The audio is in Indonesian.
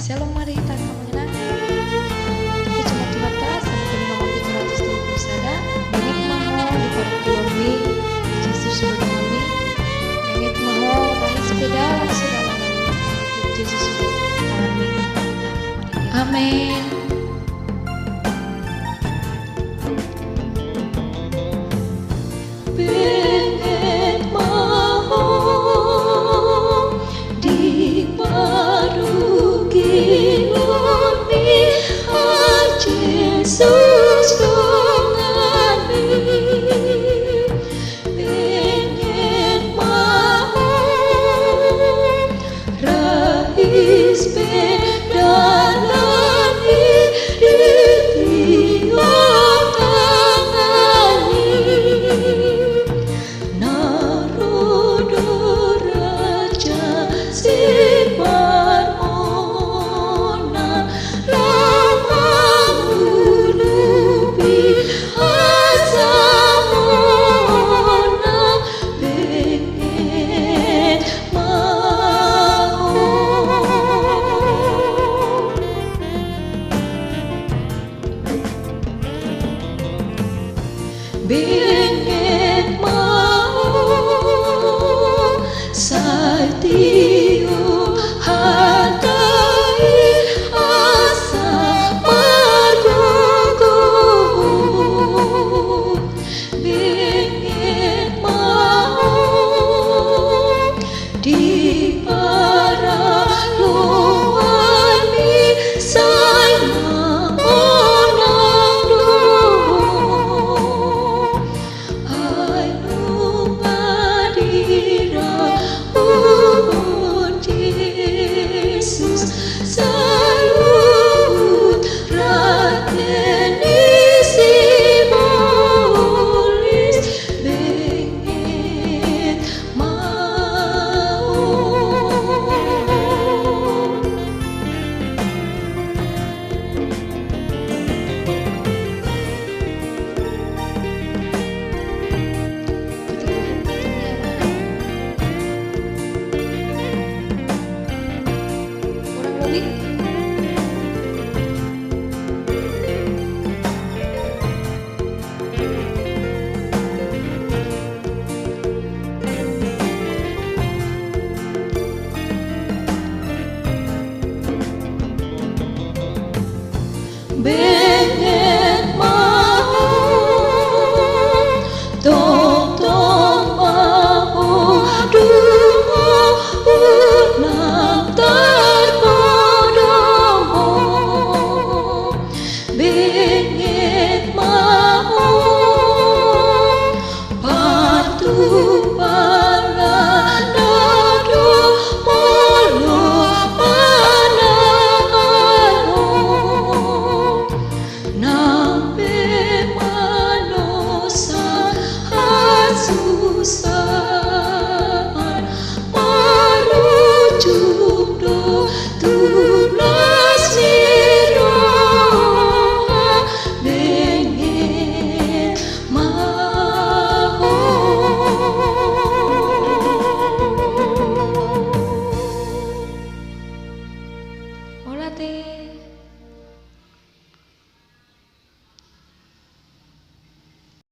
Shalom mari tanpa menyenangkan. Tapi cuma Tuhan sama kini nomor 730 sada. Bangit maho di Parkilomi Yesus sudah kami. Bangit maho rahi sepeda sudah kami. Yesus sudah kami. Amin. Yesus kami pengen mau rais pedalani di tiap tangani narodo raja si Bengek mau satiu hatai asa margogo Bengek mau di para loani sayang Be